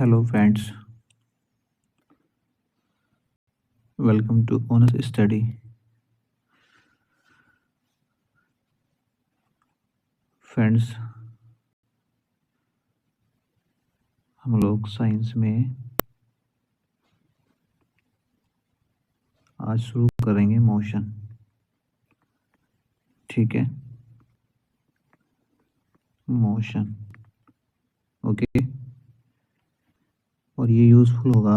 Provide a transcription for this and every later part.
Hello friends, welcome to Honest Study. Friends, हम लोग science में आज शुरू करेंगे मोशन। ठीक है, मोशन। ओके, और ये यूज़फुल होगा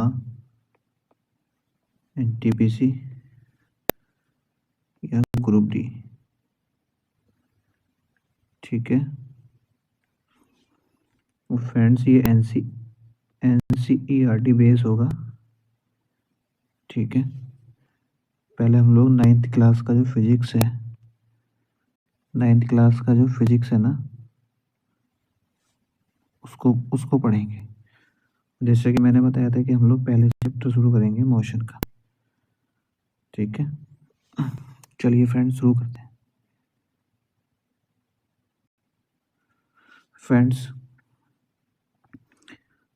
एनटीपीसी या ग्रुप डी। ठीक है, फ्रेंड्स ये एनसीईआरटी बेस होगा। ठीक है, पहले हम लोग 9th क्लास का जो फिजिक्स है, 9th क्लास का जो फिजिक्स है ना, उसको पढ़ेंगे। जैसे कि मैंने बताया था कि हम लोग पहले चैप्टर शुरू करेंगे मोशन का। ठीक है, चलिए फ्रेंड्स शुरू करते हैं। फ्रेंड्स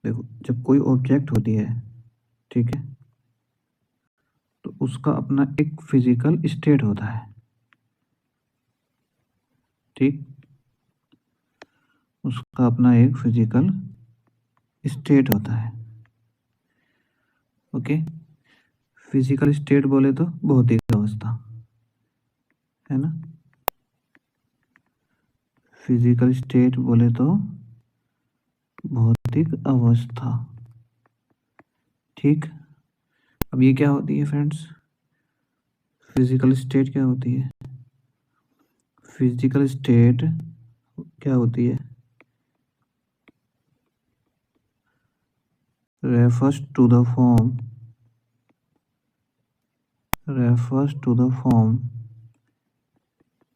देखो, जब कोई ऑब्जेक्ट होती है, ठीक है, तो उसका अपना एक फिजिकल स्टेट होता है। ठीक, उसका अपना एक फिजिकल स्टेट होता है। ओके, फिजिकल स्टेट बोले तो भौतिक अवस्था है ना। फिजिकल स्टेट बोले तो भौतिक अवस्था। ठीक, अब ये क्या होती है फ्रेंड्स? फिजिकल स्टेट क्या होती है? फिजिकल स्टेट क्या होती है? refers to the form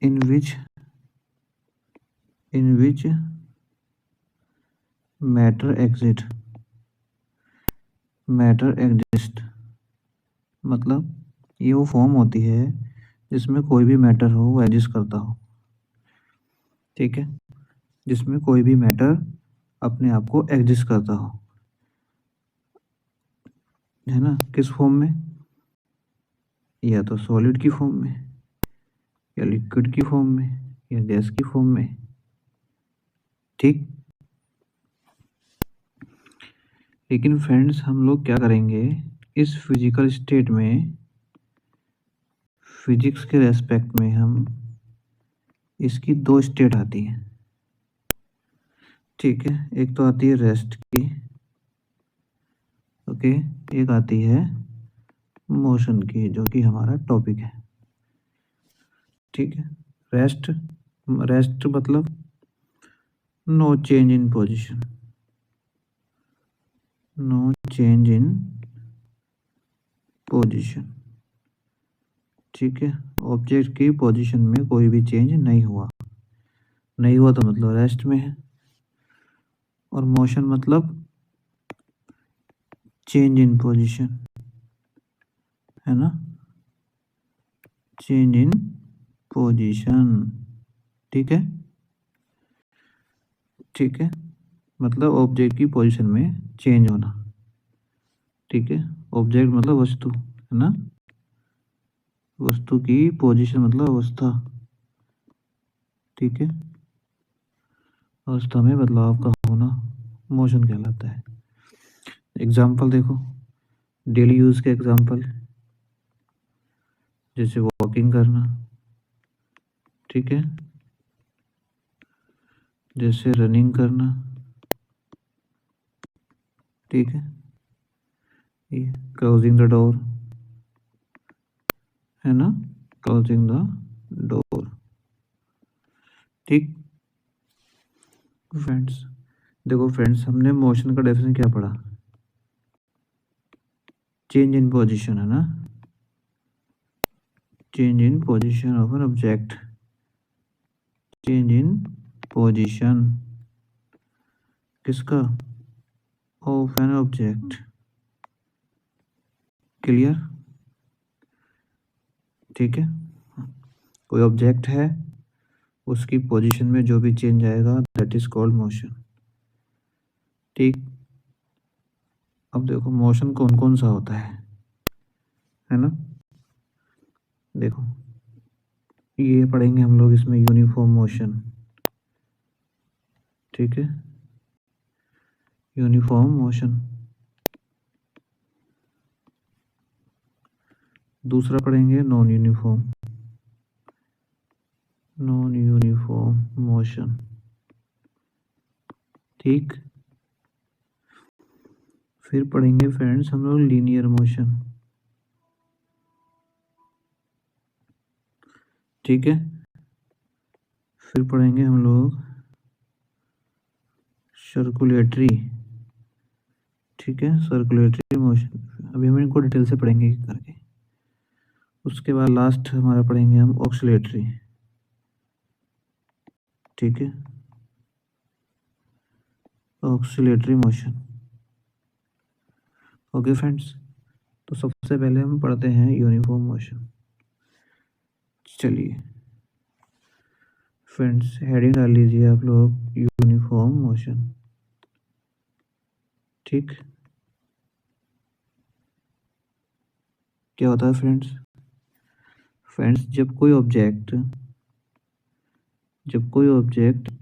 in which matter exists। मतलब ये वो फॉर्म होती है जिसमें कोई भी मैटर हो वो एग्जिस्ट करता हो। ठीक है, जिसमें कोई भी मैटर अपने आप को एग्जिस्ट करता हो, है ना। किस फॉर्म में? या तो सॉलिड की फॉर्म में, या लिक्विड की फॉर्म में, या गैस की फॉर्म में। ठीक, लेकिन फ्रेंड्स हम लोग क्या करेंगे, इस फिजिकल स्टेट में फिजिक्स के रेस्पेक्ट में हम इसकी दो स्टेट आती हैं। ठीक है, एक तो आती है रेस्ट की, ओके, एक आती है मोशन की, जो कि हमारा टॉपिक है। ठीक है, रेस्ट मतलब no change in position, no change in position. ठीक है, ऑब्जेक्ट की पोजीशन में कोई भी चेंज नहीं हुआ तो मतलब रेस्ट में है। और मोशन मतलब चेंज इन पोजीशन, है ना, चेंज इन पोजीशन। ठीक है, ठीक है, मतलब ऑब्जेक्ट की पोजीशन में चेंज होना। ठीक है, ऑब्जेक्ट मतलब वस्तु, है ना, वस्तु की पोजीशन मतलब अवस्था। ठीक है, अवस्था में बदलाव का होना मोशन कहलाता है। एग्जाम्पल देखो, डेली यूज के एग्जाम्पल, जैसे वॉकिंग करना, ठीक है, जैसे रनिंग करना, ठीक है, ये क्लोजिंग द डोर, है ना, क्लोजिंग द डोर। ठीक फ्रेंड्स, देखो फ्रेंड्स, हमने मोशन का डेफिनेशन क्या पढ़ा? चेंज इन पोजीशन, है ना, change in position of an object, change in position किसका? Of an object. क्लियर? ठीक है, कोई ऑब्जेक्ट है, उसकी पोजीशन में जो भी चेंज आएगा दैट इज कॉल्ड मोशन। ठीक, अब देखो मोशन कौन कौन सा होता है ना। देखो ये पढ़ेंगे हम लोग इसमें यूनिफॉर्म मोशन, ठीक है, यूनिफॉर्म मोशन। दूसरा पढ़ेंगे non uniform, non uniform motion, ठीक। फिर पढ़ेंगे फ्रेंड्स हम लोग लीनियर मोशन, ठीक है। फिर पढ़ेंगे हम लोग सर्कुलेटरी, ठीक है, सर्कुलेटरी मोशन। अभी हम इनको डिटेल से पढ़ेंगे करके। उसके बाद लास्ट हमारा पढ़ेंगे हम ऑक्सीलेटरी, ठीक है, ऑक्सीलेटरी मोशन। ओके फ्रेंड्स, तो सबसे पहले हम पढ़ते हैं यूनिफॉर्म मोशन। चलिए फ्रेंड्स हेडिंग डाल लीजिए आप लोग, यूनिफॉर्म मोशन, ठीक। क्या होता है फ्रेंड्स, फ्रेंड्स जब कोई ऑब्जेक्ट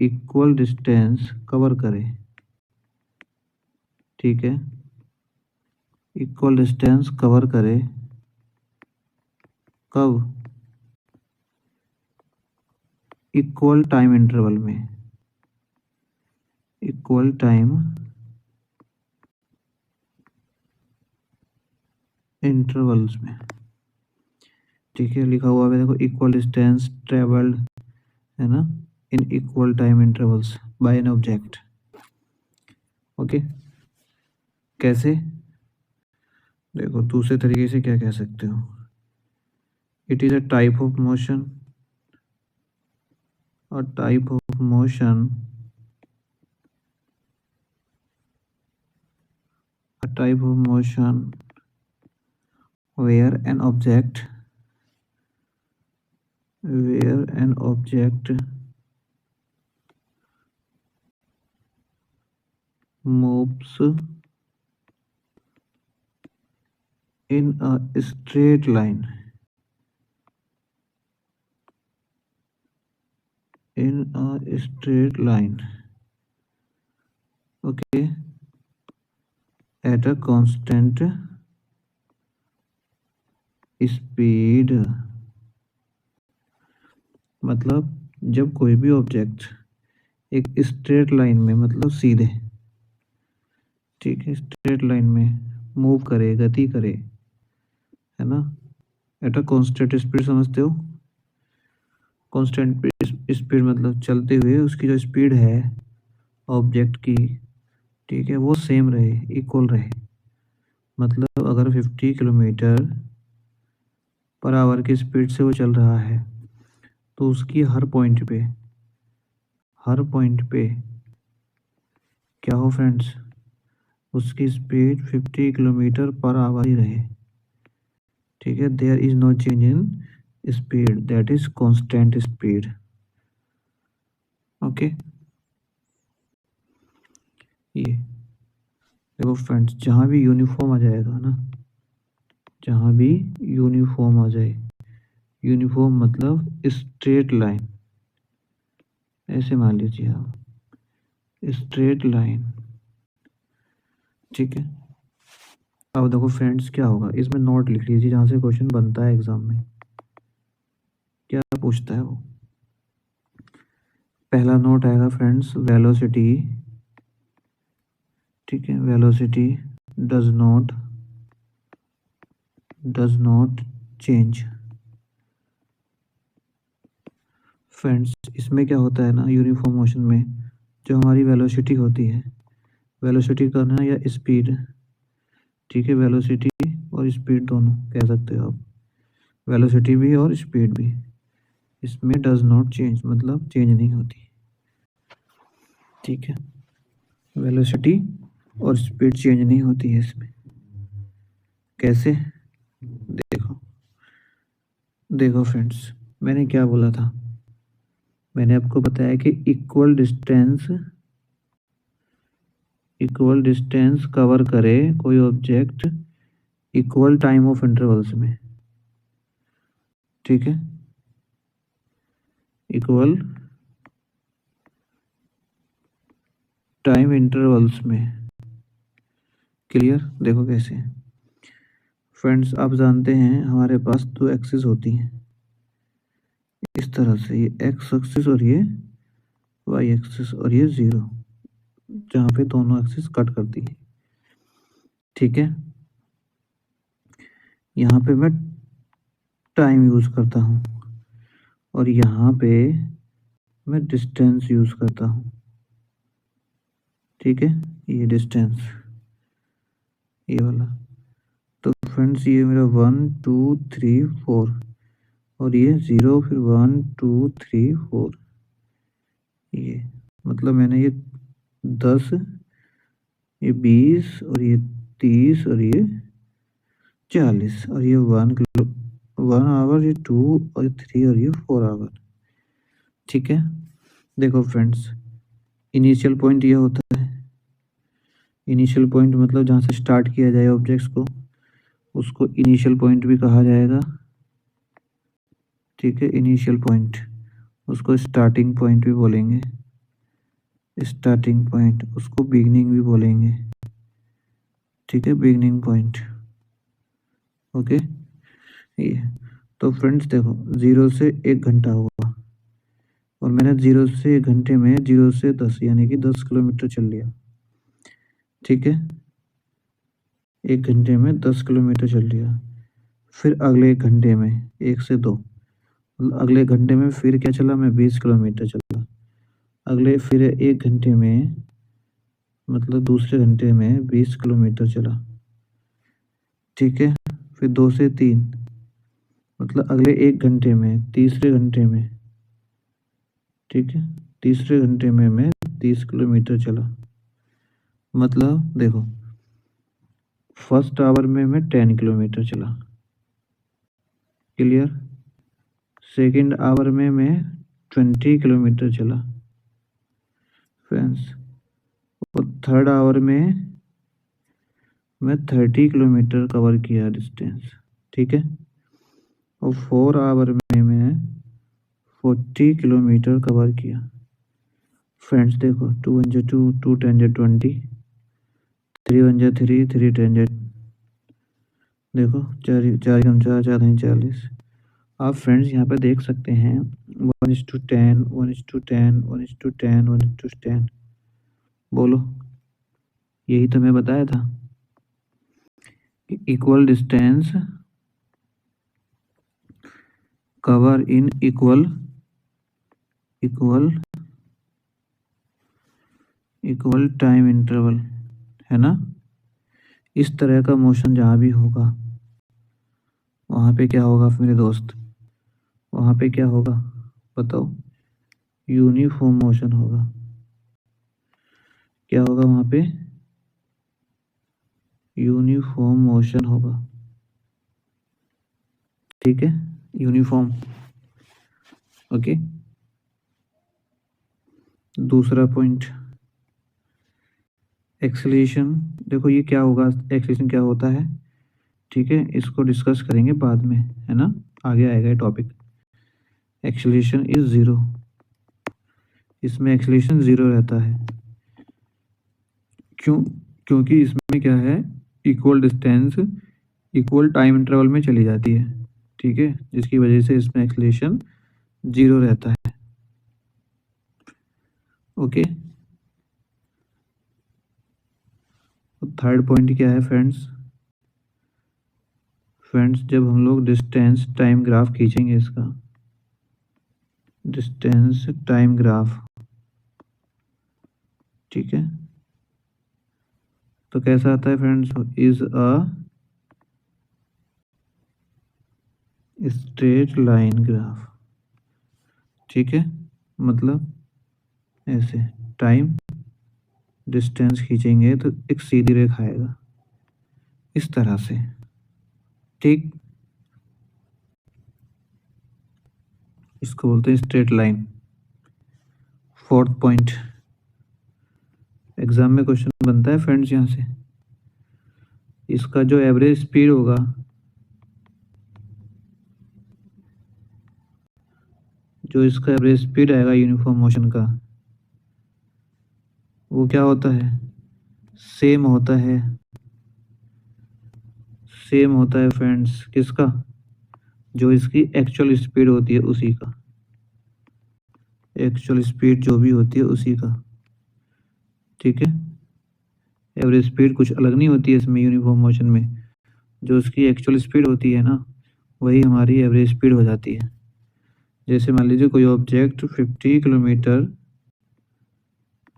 इक्वल डिस्टेंस कवर करे, ठीक है, इक्वल डिस्टेंस कवर करे, कब, इक्वल टाइम इंटरवल में, इक्वल टाइम इंटरवल्स में, ठीक है। लिखा हुआ है देखो, इक्वल डिस्टेंस ट्रेवल्ड, है ना, in equal time intervals by an object. Okay, कैसे, देखो दूसरे तरीके से क्या कह सकते हो, it is a type of motion, a type of motion, a type of motion where an object moves in a straight line, in a straight line, okay, at a constant speed। मतलब जब कोई भी object एक straight line में, मतलब सीधे, ठीक है, स्ट्रेट लाइन में मूव करे, गति करे, है ना, एट अ कांस्टेंट स्पीड, समझते हो, कांस्टेंट स्पीड मतलब चलते हुए उसकी जो स्पीड है ऑब्जेक्ट की, ठीक है, वो सेम रहे, इक्वल रहे। मतलब अगर 50 किलोमीटर पर आवर की स्पीड से वो चल रहा है, तो उसकी हर पॉइंट पे क्या हो फ्रेंड्स, उसकी स्पीड 50 किलोमीटर पर आवर ही रहे, ठीक है। There is no change in speed, that is constant speed. Okay, ये देखो फ्रेंड्स, जहाँ भी यूनिफॉर्म आ जाएगा ना, जहाँ भी यूनिफॉर्म आ जाए, यूनिफॉर्म मतलब स्ट्रेट लाइन, ऐसे मान लीजिए आप, स्ट्रेट लाइन, ठीक है। अब देखो फ्रेंड्स क्या होगा, इसमें नोट लिख लीजिए जहाँ से क्वेश्चन बनता है एग्जाम में, क्या पूछता है वो। पहला नोट आएगा फ्रेंड्स, वेलोसिटी, ठीक है, velocity does not change. Friends इसमें क्या होता है ना, यूनिफॉर्म मोशन में जो हमारी वेलोसिटी होती है, वेलोसिटी करना या स्पीड, ठीक है, वेलोसिटी और स्पीड दोनों कह सकते हो आप, वेलोसिटी भी और स्पीड भी, इसमें डज नॉट चेंज मतलब चेंज नहीं होती, ठीक है, वेलोसिटी और स्पीड चेंज नहीं होती है इसमें। कैसे, देखो देखो फ्रेंड्स, मैंने क्या बोला था, मैंने आपको बताया कि इक्वल डिस्टेंस कवर करे कोई object equal time of intervals में, ठीक है, इक्वल टाइम इंटरवल्स में। क्लियर? देखो कैसे फ्रेंड्स, आप जानते हैं हमारे पास दो एक्सिस होती हैं इस तरह से, ये एक्स एक्सिस और ये वाई एक्सिस, और ये जीरो, जहाँ पे दोनों एक्सिस कट करती है, ठीक है। यहाँ पे मैं टाइम यूज करता हूँ और यहाँ पे मैं डिस्टेंस यूज करता हूँ, ठीक है, ये डिस्टेंस, ये वाला। तो फ्रेंड्स ये मेरा 1 2 3 4 और ये 0 फिर 1 2 3 4, ये मतलब मैंने ये 10, ये 20 और ये 30 और ये 40 और ये 1 आवर, ये 2 और 3 और ये 4 आवर, ठीक है। देखो फ्रेंड्स, इनिशियल पॉइंट ये होता है, इनिशियल पॉइंट मतलब जहाँ से स्टार्ट किया जाए ऑब्जेक्ट्स को, उसको इनिशियल पॉइंट भी कहा जाएगा, ठीक है। इनिशियल पॉइंट, उसको स्टार्टिंग पॉइंट भी बोलेंगे, स्टार्टिंग पॉइंट, उसको बिगनिंग भी बोलेंगे, ठीक है, बिगनिंग पॉइंट, ओके। ये तो फ्रेंड्स देखो, 0 से 1 घंटा हुआ और मैंने 0 से 1 घंटे में 0 से 10 यानी कि 10 किलोमीटर चल लिया, ठीक है। 1 घंटे में 10 किलोमीटर चल लिया। फिर अगले 1 घंटे में 1 से 2, अगले घंटे में फिर क्या चला, मैं 20 किलोमीटर चला। अगले फिर 1 घंटे में मतलब दूसरे घंटे में 20 किलोमीटर चला, ठीक है। फिर 2 से 3 मतलब अगले 1 घंटे में, तीसरे घंटे में, ठीक है, तीसरे घंटे में मैं 30 किलोमीटर चला। मतलब देखो, फर्स्ट आवर में मैं 10 किलोमीटर चला, क्लियर। सेकंड आवर में मैं 20 किलोमीटर चला फ्रेंड्स, और थर्ड आवर में मैं 30 किलोमीटर कवर किया डिस्टेंस, ठीक है। और 4 आवर में मैं 40 किलोमीटर कवर किया। फ्रेंड्स देखो, 2 1 2, 2 10 20, 3 1 3, 3 10, देखो 4 4 4 4 40। आप फ्रेंड्स यहाँ पे देख सकते हैं 1:10, 1:10, 1:10, 1:10। बोलो, यही तो मैं बताया था कि equal distance cover in equal time interval, है ना। इस तरह का मोशन जहाँ भी होगा वहाँ पे क्या होगा मेरे दोस्त, वहाँ पे क्या होगा बताओ, यूनिफॉर्म मोशन होगा। क्या होगा वहाँ पे, यूनिफॉर्म मोशन होगा, ठीक है, यूनिफॉर्म, ओके। दूसरा पॉइंट, एक्सेलरेशन। देखो ये क्या होगा, एक्सेलरेशन क्या होता है, ठीक है, इसको डिस्कस करेंगे बाद में, है ना, आगे आएगा ये टॉपिक। एक्सेलरेशन इज 0, इसमें एक्सेलरेशन 0 रहता है, क्यों, क्योंकि इसमें क्या है, equal distance equal time interval में चली जाती है, ठीक है, जिसकी वजह से इसमें एक्सेलरेशन 0 रहता है, ओके। थर्ड पॉइंट क्या है फ्रेंड्स, जब हम लोग डिस्टेंस टाइम ग्राफ खींचेंगे, इसका डिस्टेंस टाइम ग्राफ, ठीक है, तो कैसा आता है friends, is a straight line graph, ठीक है, मतलब ऐसे टाइम डिस्टेंस खींचेंगे तो एक सीधी रेखा आएगा इस तरह से, ठीक, इसको बोलते हैं straight line. Fourth point, exam में क्वेश्चन बनता है फ्रेंड्स यहाँ से। इसका जो एवरेज स्पीड होगा, जो इसका एवरेज स्पीड आएगा यूनिफॉर्म मोशन का, वो क्या होता है, सेम होता है, सेम होता है फ्रेंड्स किसका, जो इसकी एक्चुअल स्पीड होती है उसी का, एक्चुअल स्पीड जो भी होती है उसी का। ठीक है, एवरेज स्पीड कुछ अलग नहीं होती है इसमें यूनिफॉर्म मोशन में, जो उसकी एक्चुअल स्पीड होती है ना, वही हमारी एवरेज स्पीड हो जाती है। जैसे मान लीजिए कोई ऑब्जेक्ट 50 किलोमीटर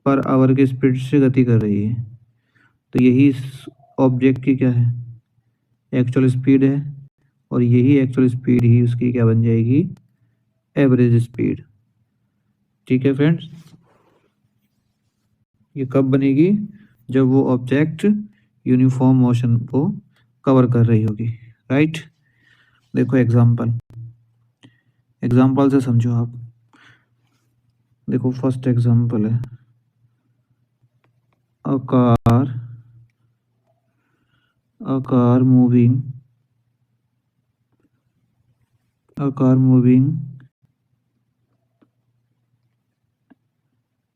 पर आवर की स्पीड से गति कर रही है, तो यही इस ऑब्जेक्ट की क्या है, एक्चुअल स्पीड है, और यही एक्चुअल स्पीड ही उसकी क्या बन जाएगी, एवरेज स्पीड। ठीक है फ्रेंड्स, ये कब बनेगी, जब वो ऑब्जेक्ट यूनिफॉर्म मोशन को कवर कर रही होगी। राइट, देखो एग्जांपल, एग्जांपल से समझो आप। देखो फर्स्ट एग्जांपल है, a car moving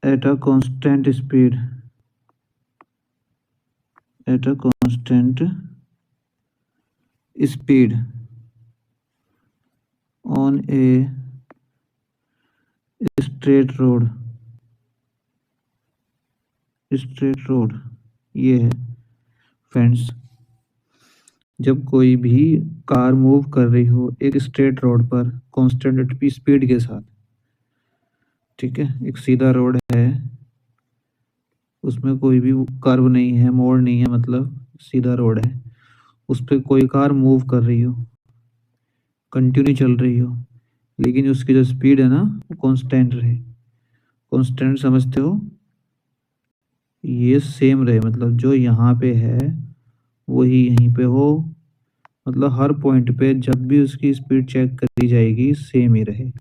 at a constant speed on a straight road, ये है फ्रेंड्स, जब कोई भी कार मूव कर रही हो एक स्ट्रेट रोड पर कांस्टेंट स्पीड के साथ। ठीक है, एक सीधा रोड है, उसमें कोई भी कर्व नहीं है, मोड़ नहीं है, मतलब सीधा रोड है, उस पर कोई कार मूव कर रही हो, कंटिन्यू चल रही हो, लेकिन उसकी जो स्पीड है ना वो कांस्टेंट रहे। कांस्टेंट समझते हो, ये सेम रहे, मतलब जो यहाँ पे है वही यहीं पे हो, मतलब हर पॉइंट पे जब भी उसकी स्पीड चेक करी जाएगी सेम ही रहे।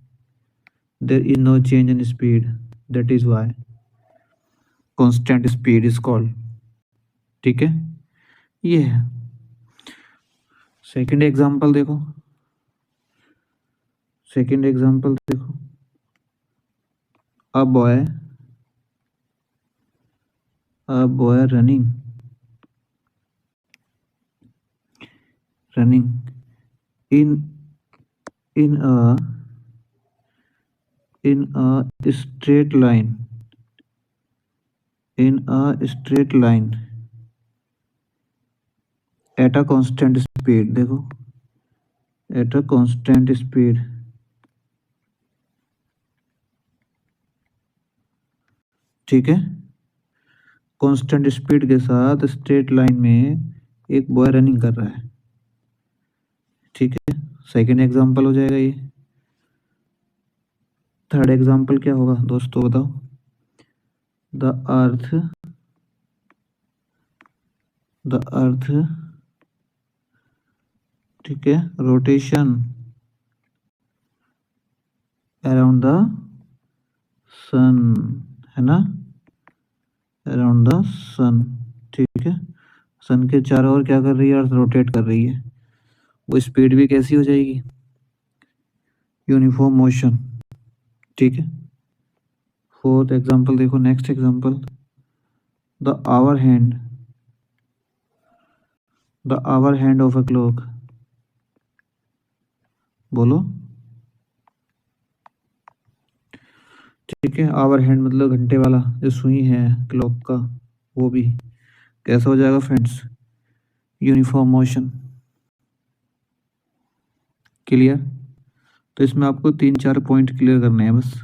There is no change in speed, that is why constant speed is called. ठीक है, ये है। सेकंड एग्जांपल देखो, सेकंड एग्जांपल देखो, a boy running in a straight line at a constant speed। देखो at a constant speed, ठीक है, constant speed के साथ स्ट्रेट लाइन में एक बॉय रनिंग कर रहा है। ठीक है, सेकंड एग्जांपल हो जाएगा ये। थर्ड एग्जांपल क्या होगा दोस्तों बताओ, द अर्थ, ठीक है, रोटेशन अराउंड द सन, है ना, अराउंड द सन। ठीक है, सन के चारों ओर क्या कर रही है, अर्थ रोटेट कर रही है, वो स्पीड भी कैसी हो जाएगी, यूनिफॉर्म मोशन। ठीक है, फोर्थ एग्जांपल देखो, next example, the hour hand of a clock. बोलो, ठीक है, आवर हैंड मतलब घंटे वाला जो सुई है क्लॉक का, वो भी कैसा हो जाएगा फ्रेंड्स, यूनिफॉर्म मोशन। क्लियर, तो इसमें आपको 3-4 पॉइंट क्लियर करने हैं बस।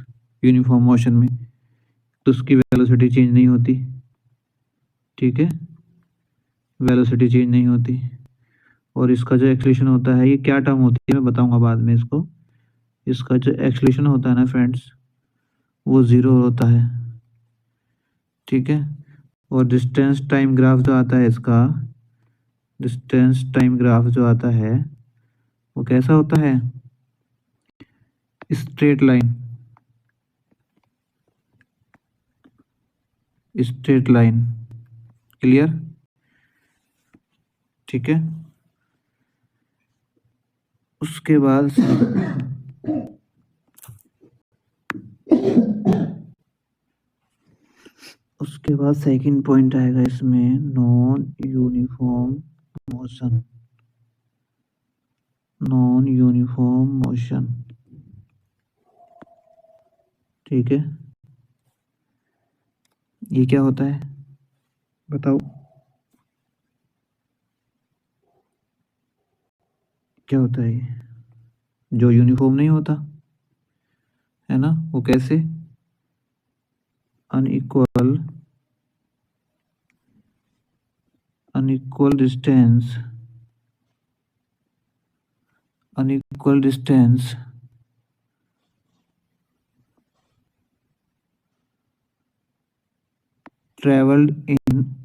यूनिफॉर्म मोशन में तो उसकी वेलोसिटी चेंज नहीं होती, ठीक है, वेलोसिटी चेंज नहीं होती, और इसका जो एक्सेलरेशन होता है, ये क्या टर्म होती है मैं बताऊंगा बाद में इसको। इसका जो एक्सेलरेशन होता है ना फ्रेंड्स, वो 0 होता है। ठीक है, और डिस्टेंस टाइम ग्राफ जो आता है इसका, डिस्टेंस टाइम ग्राफ जो आता है वो कैसा होता है, straight line. Straight line. Clear? ठीक है। उसके बाद सेकंड पॉइंट आएगा इसमें, non uniform motion. Non uniform motion, ठीक है। ये क्या होता है बताओ, क्या होता है ये? जो यूनिफॉर्म नहीं होता है ना, वो कैसे? Unequal distance, unequal distance traveled in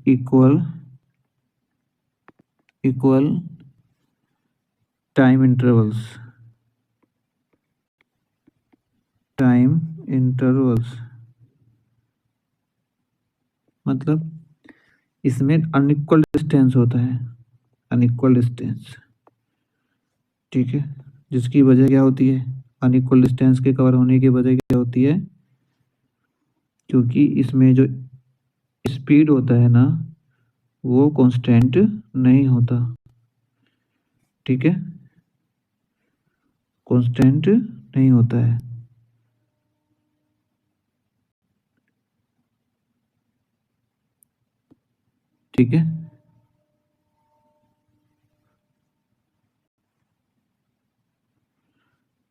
equal time intervals, मतलब इसमें अनइक्वल डिस्टेंस होता है, अनइक्वल डिस्टेंस, ठीक है। जिसकी वजह क्या होती है? अनइक्वल डिस्टेंस के कवर होने की वजह क्या होती है? क्योंकि इसमें जो स्पीड होता है ना, वो कांस्टेंट नहीं होता, ठीक है। कांस्टेंट नहीं होता है। ठीक है।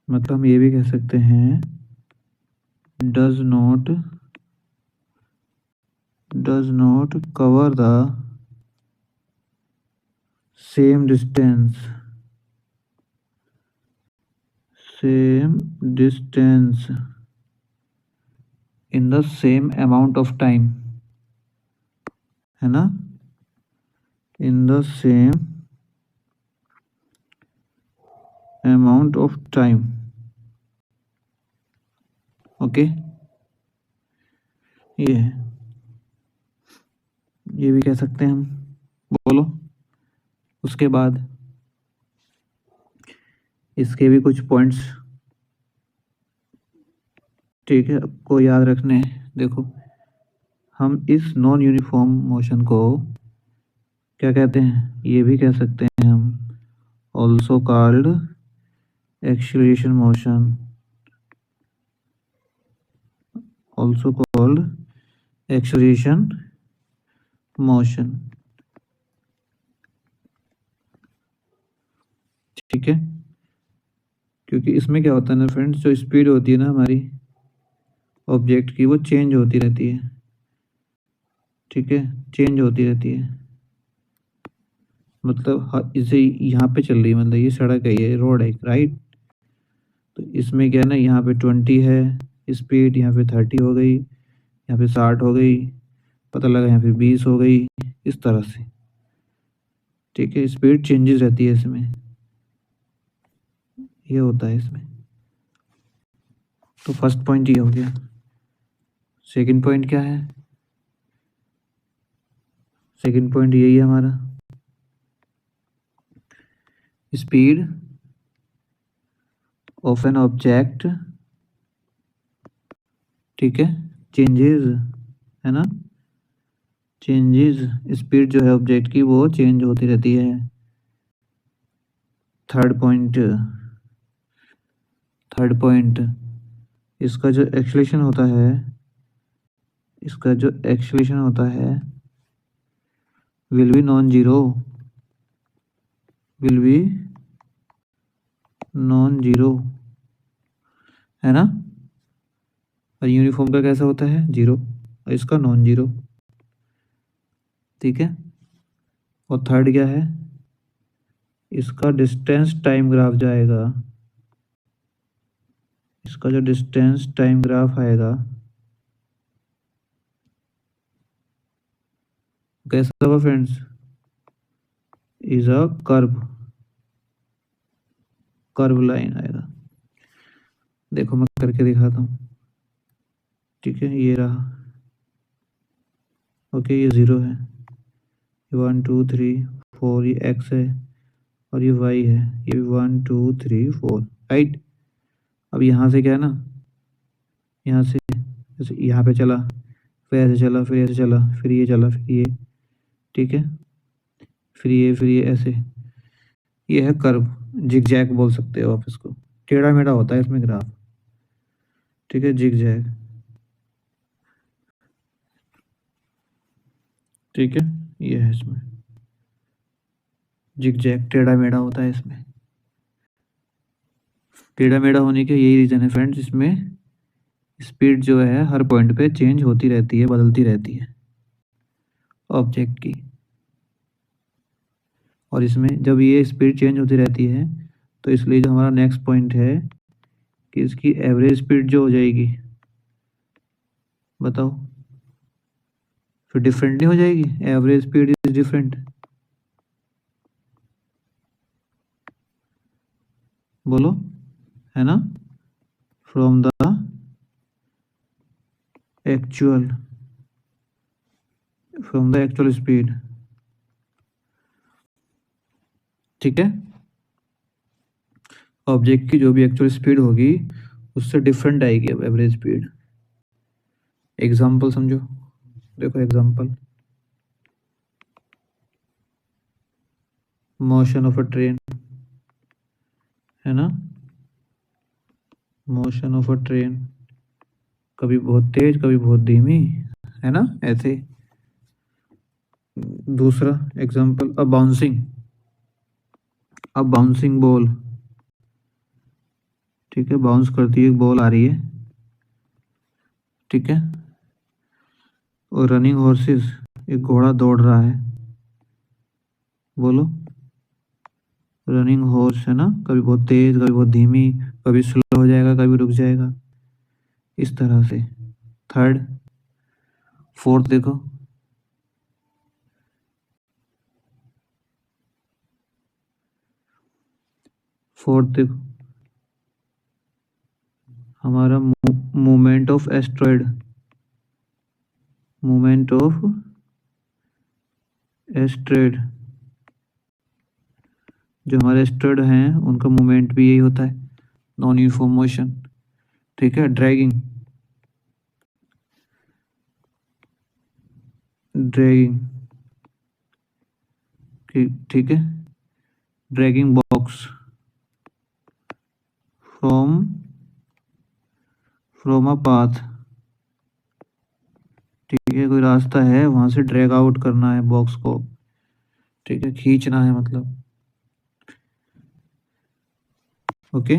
मतलब हम ये भी कह सकते हैं, does not cover the same distance in the same amount of time, है ना, in the same amount of time. Okay, ये है, ये भी कह सकते हैं हम। बोलो। उसके बाद इसके भी कुछ पॉइंट्स, ठीक है, आपको याद रखने हैं। देखो, हम इस नॉन यूनिफॉर्म मोशन को क्या कहते हैं? ये भी कह सकते हैं हम, also called acceleration motion, also called acceleration motion, ठीक है। क्योंकि इसमें क्या होता है ना फ्रेंड्स, जो स्पीड होती है ना हमारी ऑब्जेक्ट की, वो चेंज होती रहती है, ठीक है, चेंज होती रहती है। मतलब इसे यहाँ पे चल रही है, मतलब ये सड़क है, ये रोड है, राइट। तो इसमें क्या है ना, यहाँ पे 20 है स्पीड, यहाँ पे 30 हो गई, यहाँ पे 60 हो गई, पता लगा यहाँ पे 20 हो गई, इस तरह से, ठीक है। स्पीड चेंजेस रहती है इसमें, ये होता है इसमें। तो फर्स्ट पॉइंट ये हो गया। सेकंड पॉइंट क्या है? सेकंड पॉइंट यही है हमारा, स्पीड ऑफ एन ऑब्जेक्ट, ठीक है, चेंजेस, है ना, चेंजेस, स्पीड जो है ऑब्जेक्ट की वो चेंज होती रहती है। थर्ड पॉइंट, इसका जो एक्सेलरेशन होता है, विल बी नॉन जीरो, है ना। और यूनिफॉर्म का कैसा होता है? जीरो, और इसका नॉन जीरो, ठीक है। और थर्ड क्या है? इसका डिस्टेंस टाइम ग्राफ जाएगा, इसका जो डिस्टेंस टाइम ग्राफ आएगा कैसा होगा friends? Is a curve line आएगा। देखो मैं करके दिखाता हूँ, ठीक है, ये रहा, ओके, ये 0 है, 1 2 3 4 ये एक्स है और ये वाई है, ये 1 2 3 4 राइट। अब यहाँ से क्या है ना, यहाँ से जैसे यहाँ पे चला, फिर ऐसे चला, फिर ऐसे चला, फिर ये चला, फिर ये, ठीक है, फिर ये ऐसे, ये है कर्व, जिगजैग बोल सकते हो आप इसको, टेढ़ा मेढ़ा होता है इसमें ग्राफ, ठीक है, जिगजैग, ठीक है, ये है इसमें जिगजैग, टेढ़ा मेढ़ा होता है इसमें। टेढ़ा मेढ़ा होने के यही रीज़न है फ्रेंड्स, इसमें स्पीड जो है हर पॉइंट पे चेंज होती रहती है, बदलती रहती है ऑब्जेक्ट की। और इसमें जब ये स्पीड चेंज होती रहती है तो इसलिए जो हमारा नेक्स्ट पॉइंट है कि इसकी एवरेज स्पीड जो हो जाएगी, बताओ, फिर डिफरेंट नहीं हो जाएगी, एवरेज स्पीड इज डिफरेंट, बोलो, है ना, फ्रॉम द एक्चुअल स्पीड, ठीक है, ऑब्जेक्ट की जो भी एक्चुअल स्पीड होगी उससे डिफरेंट आएगी अब एवरेज स्पीड। एग्जांपल समझो, देखो example, motion of a train, है ना, मोशन ऑफ अ ट्रेन, कभी बहुत तेज कभी बहुत धीमी, है ना, ऐसे। दूसरा एग्जांपल, अब बाउंसिंग बॉल, ठीक है, बाउंस करती है, बॉल आ रही है, ठीक है, और रनिंग हॉर्सेस, एक घोड़ा दौड़ रहा है, बोलो, रनिंग हॉर्स, है ना, कभी बहुत तेज कभी बहुत धीमी, कभी स्लो हो जाएगा कभी रुक जाएगा, इस तरह से। थर्ड, फोर्थ देखो, फोर्थ देखो, हमारा movement of asteroid, movement of asteroid, जो हमारे एस्ट्रॉयड हैं उनका मूवमेंट भी यही होता है, नॉन यूनिफॉर्म मोशन, ठीक है। ड्रैगिंग, ड्रैगिंग, ठीक है, dragging box from a path, ठीक है, कोई रास्ता है वहां से ड्रैग आउट करना है बॉक्स को, ठीक है, खींचना है मतलब, ओके,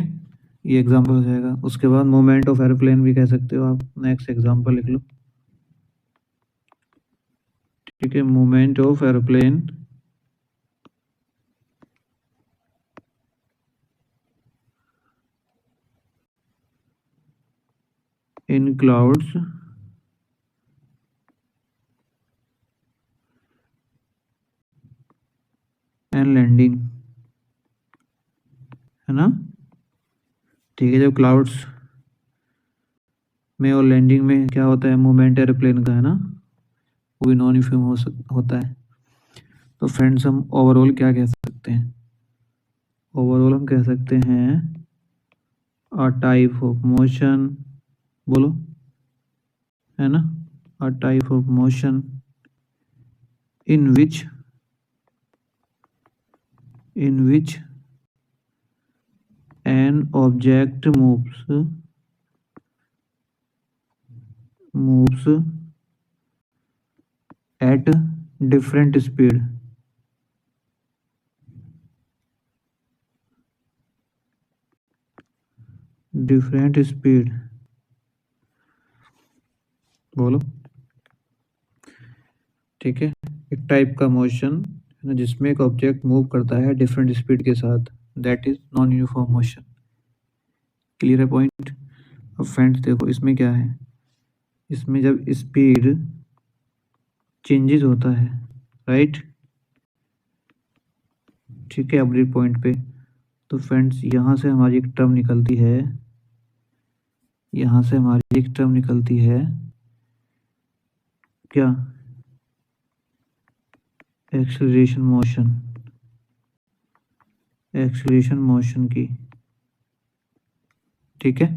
ये एग्जांपल हो जाएगा। उसके बाद मोमेंट ऑफ एरोप्लेन भी कह सकते हो आप, नेक्स्ट एग्जांपल लिख लो, ठीक है, moment of aeroplane in clouds and landing, है ना, ठीक है, जब क्लाउड्स में और लैंडिंग में क्या होता है, मूवमेंट एरोप्लेन का, है ना, वो भी नॉन यूनिफॉर्म होता है। तो फ्रेंड्स हम ओवरऑल क्या कह सकते हैं, ओवरऑल हम कह सकते हैं अ टाइप ऑफ मोशन, बोलो, है ना, अ type of motion in which an object moves at different speed, बोलो, ठीक है, एक टाइप का मोशन है ना जिसमें एक ऑब्जेक्ट मूव करता है डिफरेंट स्पीड के साथ, that is non uniform motion. Clear है पॉइंट। अब फ्रेंड्स देखो इसमें क्या है, इसमें जब स्पीड चेंजेस होता है, राइट, ठीक है, एवरी पॉइंट पे, तो फ्रेंड्स यहाँ से हमारी एक टर्म निकलती है, यहाँ से हमारी एक टर्म निकलती है क्या, एक्सेलरेशन मोशन की, ठीक है।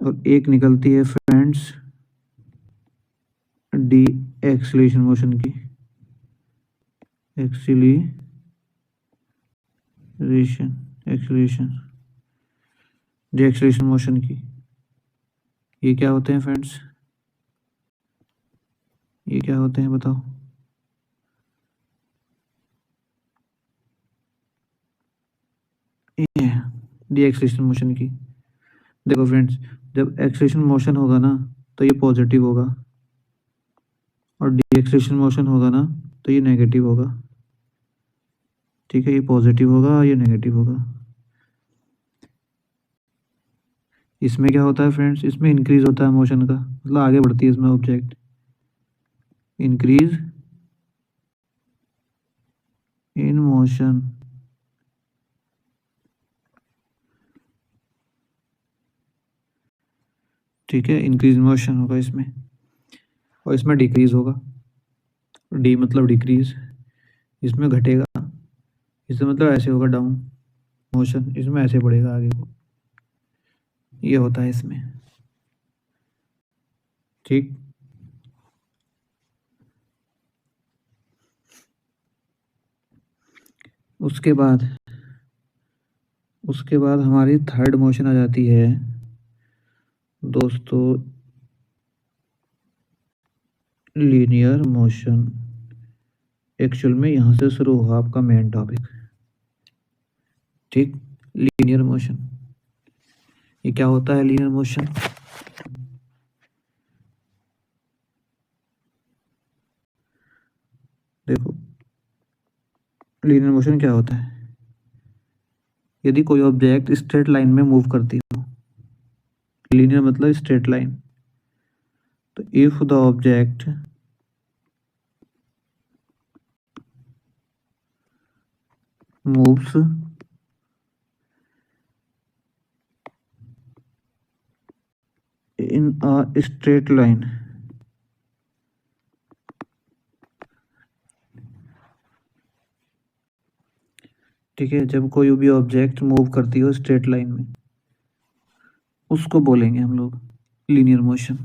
और एक निकलती है फ्रेंड्स डी एक्सेलरेशन मोशन की, एक्सेलरेशन डी एक्सेलरेशन मोशन की। ये क्या होते हैं फ्रेंड्स, ये क्या होते हैं बताओ। ये डी एक्सेलरेशन मोशन की। देखो फ्रेंड्स, जब एक्सेलरेशन मोशन होगा ना तो ये पॉजिटिव होगा, और डी एक्सेलरेशन मोशन होगा ना तो ये नेगेटिव होगा, ठीक है। ये पॉजिटिव होगा, ये नेगेटिव होगा। इसमें क्या होता है फ्रेंड्स, इसमें इंक्रीज होता है मोशन का, मतलब आगे बढ़ती है इसमें ऑब्जेक्ट, इंक्रीज इन मोशन, ठीक है। इंक्रीज मोशन होगा इसमें, और इसमें डिक्रीज होगा, डी मतलब डिक्रीज, इसमें घटेगा, इसमें मतलब ऐसे होगा डाउन मोशन, इसमें ऐसे बढ़ेगा आगे को, ये होता है इसमें, ठीक। उसके बाद हमारी थर्ड मोशन आ जाती है दोस्तों, लीनियर मोशन। एक्चुअल में यहाँ से शुरू हुआ आपका मेन टॉपिक, ठीक। लीनियर मोशन, ये क्या होता है लीनियर मोशन। देखो लीनियर मोशन क्या होता है, यदि कोई ऑब्जेक्ट स्ट्रेट लाइन में मूव करती हो, लीनियर मतलब स्ट्रेट लाइन, तो if the object moves in a straight line, ठीक है। जब कोई भी ऑब्जेक्ट मूव करती हो स्ट्रेट लाइन में, उसको बोलेंगे हम लोग लीनियर मोशन।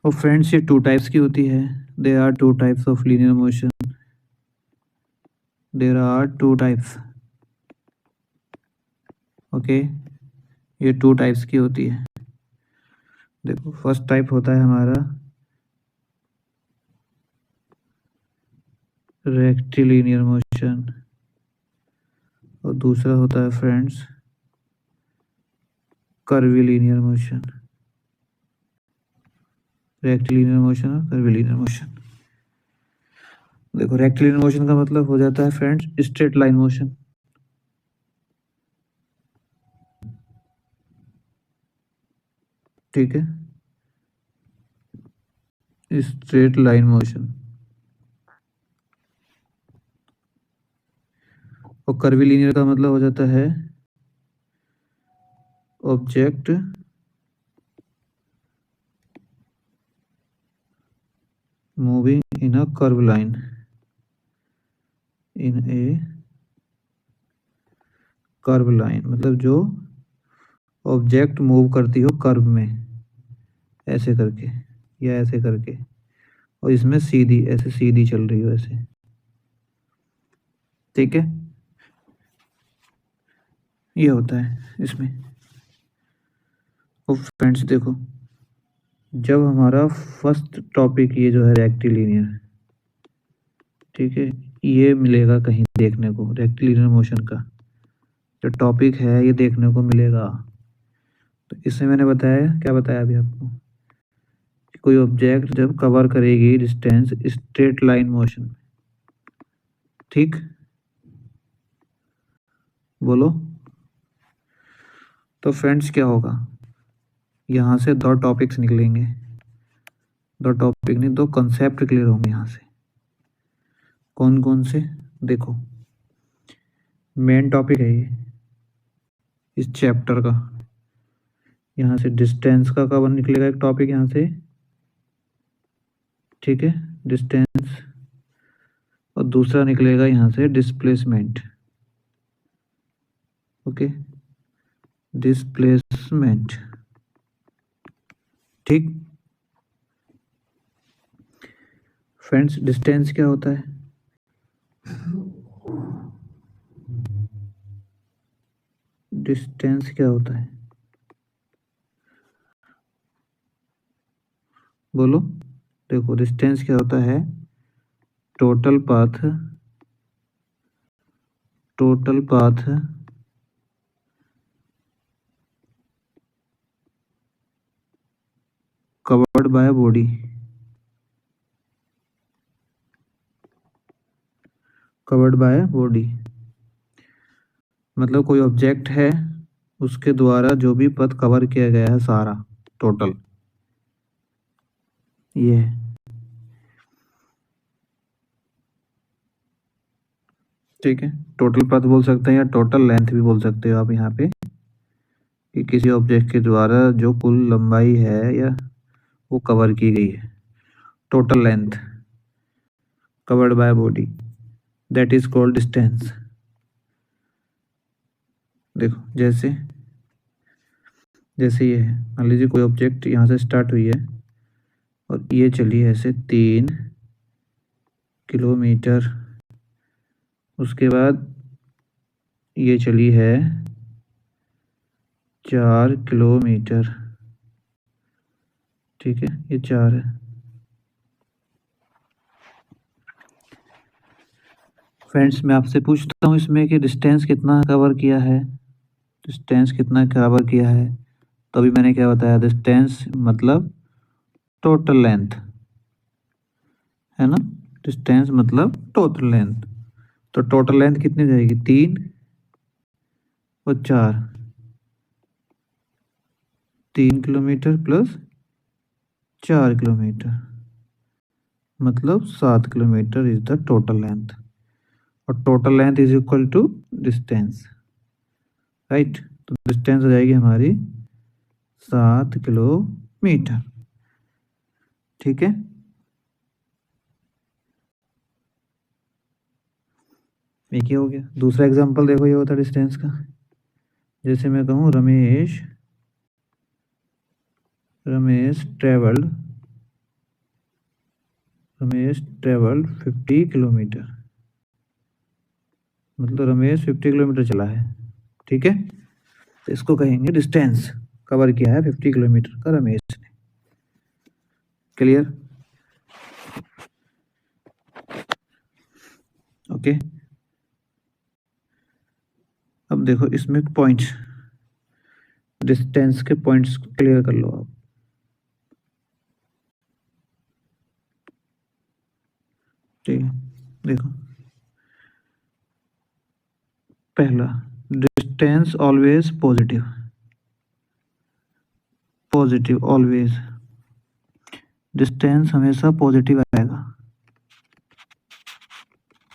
और फ्रेंड्स ये टू टाइप्स की होती है, there are two types of linear motion, there are two types, okay. ये टू टाइप्स की होती है। देखो फर्स्ट टाइप होता है हमारा रेक्टिलिनियर मोशन, और दूसरा होता है friends curvilinear motion, rectilinear motion और कर्विलिनियर मोशन। देखो रेक्टिलिनियर मोशन का मतलब हो जाता है फ्रेंड्स स्ट्रेट लाइन मोशन, ठीक है, स्ट्रेट लाइन मोशन। और कर्विलिनियर का मतलब हो जाता है object moving in a curve line, in A curve line, मतलब जो ऑब्जेक्ट मूव करती हो कर्व में, ऐसे करके या ऐसे करके, और इसमें सीधी ऐसे सीधी चल रही हो ऐसे, ठीक है। ये होता है इसमें। और फ्रेंड्स देखो, जब हमारा फर्स्ट टॉपिक ये जो है रेक्टिलिनियर, ठीक है, ये मिलेगा कहीं देखने को, रेक्टिलिनियर मोशन का जो टॉपिक है ये देखने को मिलेगा। तो इसमें मैंने बताया, क्या बताया अभी आपको, कि कोई ऑब्जेक्ट जब कवर करेगी डिस्टेंस स्ट्रेट लाइन मोशन, ठीक, बोलो। तो फ्रेंड्स क्या होगा, यहाँ से दो टॉपिक्स निकलेंगे, दो टॉपिक नहीं, दो कंसेप्ट क्लियर होंगे यहाँ से। कौन कौन से, देखो मेन टॉपिक है ये इस चैप्टर का, यहाँ से डिस्टेंस का कवर निकलेगा एक टॉपिक यहाँ से, ठीक है, डिस्टेंस, और दूसरा निकलेगा यहाँ से डिस्प्लेसमेंट, ओके, डिस्प्लेसमेंट, ठीक। फ्रेंड्स, डिस्टेंस क्या होता है? डिस्टेंस क्या होता है, बोलो। देखो, डिस्टेंस क्या होता है? Total path covered by body, covered by body मतलब कोई ऑब्जेक्ट है, उसके द्वारा जो भी पथ कवर किया गया है सारा, टोटल, ये है, ठीक है। टोटल पथ बोल सकते हैं या टोटल लेंथ भी बोल सकते हो आप यहाँ पे, कि किसी ऑब्जेक्ट के द्वारा जो कुल लंबाई है या वो कवर की गई है, total length covered by body, that is called distance. देखो, जैसे ये है, मान लीजिए कोई ऑब्जेक्ट यहाँ से स्टार्ट हुई है और ये चली है ऐसे 3 किलोमीटर, उसके बाद ये चली है 4 किलोमीटर, ठीक है, ये 4 है। फ्रेंड्स, मैं आपसे पूछता हूँ इसमें कि डिस्टेंस कितना कवर किया है, डिस्टेंस कितना कवर किया है, तो अभी मैंने क्या बताया, डिस्टेंस मतलब टोटल लेंथ, है ना, डिस्टेंस मतलब टोटल लेंथ। तो टोटल लेंथ कितनी जाएगी, 3 और 4, 3 किलोमीटर प्लस 4 किलोमीटर, मतलब 7 kilometre is the total length, और total length is equal to distance, right. तो डिस्टेंस हो जाएगी हमारी 7 किलोमीटर, ठीक है। ये क्या हो गया? दूसरा एग्जांपल देखो, ये होता है डिस्टेंस का, जैसे मैं कहूँ रमेश ट्रेवल्ड 50 किलोमीटर, मतलब रमेश 50 किलोमीटर चला है, ठीक है। तो इसको कहेंगे डिस्टेंस, कवर किया है 50 किलोमीटर का रमेश ने, क्लियर, ओके। अब देखो इसमें पॉइंट्स, डिस्टेंस के पॉइंट्स क्लियर कर लो आप, ठीक है। देखो, पहला, distance always positive, always, distance हमेशा पॉजिटिव आएगा,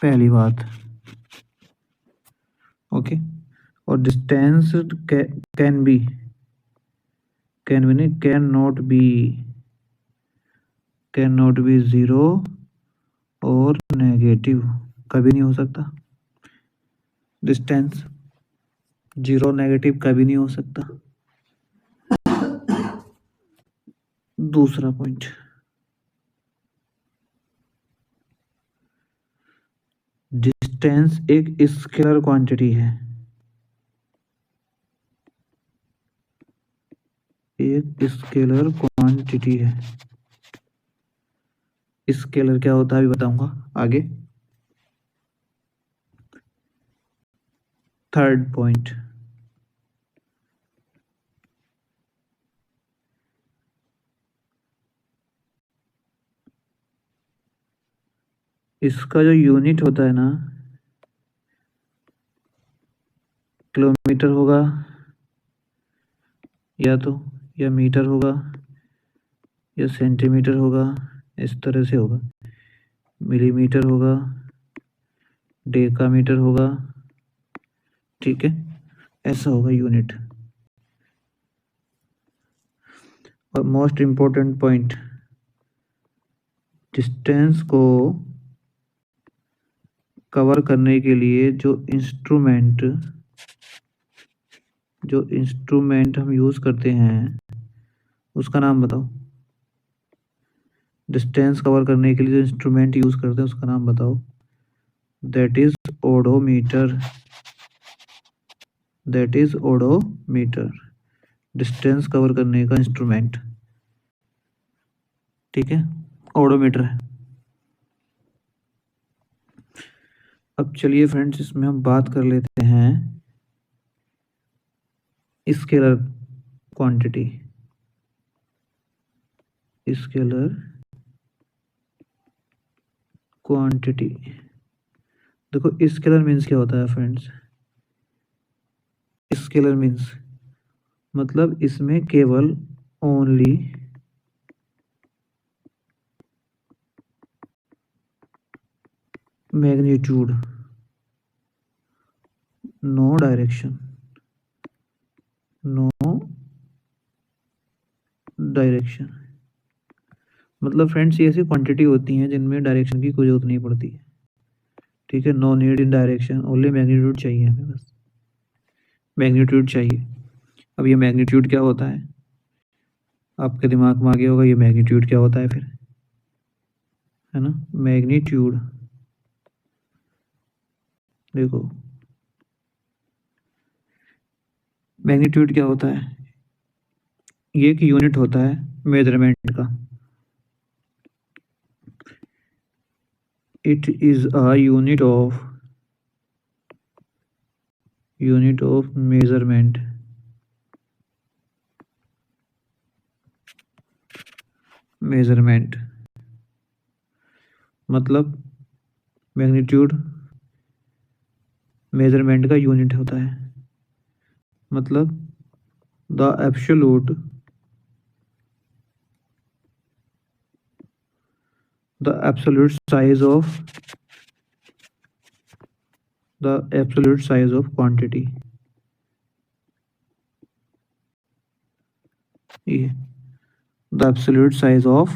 पहली बात, ओके। और डिस्टेंस कैन बी नहीं, कैन नॉट बी जीरो और नेगेटिव, कभी नहीं हो सकता, डिस्टेंस जीरो नेगेटिव कभी नहीं हो सकता। दूसरा पॉइंट, डिस्टेंस एक स्केलर क्वांटिटी है, एक स्केलर क्वांटिटी है। स्केलर क्या होता है अभी बताऊंगा आगे। थर्ड पॉइंट, इसका जो यूनिट होता है ना, किलोमीटर होगा या मीटर होगा या सेंटीमीटर होगा, इस तरह से होगा, मिलीमीटर होगा, डेकामीटर होगा, ठीक है, ऐसा होगा यूनिट। और मोस्ट इम्पोर्टेंट पॉइंट, डिस्टेंस को कवर करने के लिए जो इंस्ट्रूमेंट हम यूज करते हैं उसका नाम बताओ। डिस्टेंस कवर करने के लिए जो इंस्ट्रूमेंट यूज करते हैं उसका नाम बताओ। That is odometer. That is odometer, distance cover करने का इंस्ट्रूमेंट। ठीक है, ओडोमीटर है। अब चलिए फ्रेंड्स, इसमें हम बात कर लेते हैं स्केलर क्वांटिटी। स्केलर क्वांटिटी, देखो स्केलर मीन्स क्या होता है फ्रेंड्स। स्केलर मीन्स मतलब इसमें केवल only magnitude, no direction, no direction. मतलब फ्रेंड्स ये ऐसी क्वांटिटी होती हैं जिनमें डायरेक्शन की कोई जरूरत नहीं पड़ती है। ठीक है, no need in direction, only magnitude चाहिए हमें, बस मैग्नीट्यूड चाहिए। अब ये मैग्नीट्यूड क्या होता है, आपके दिमाग में आ गया होगा ये मैग्नीट्यूड क्या होता है फिर, है ना। मैग्नीट्यूड देखो, मैग्नीट्यूड क्या होता है, ये एक यूनिट होता है मेजरमेंट का। It is a unit of measurement. Measurement मतलब मैग्नीट्यूड मेजरमेंट का यूनिट होता है। मतलब the absolute size of quantity, ये the absolute size of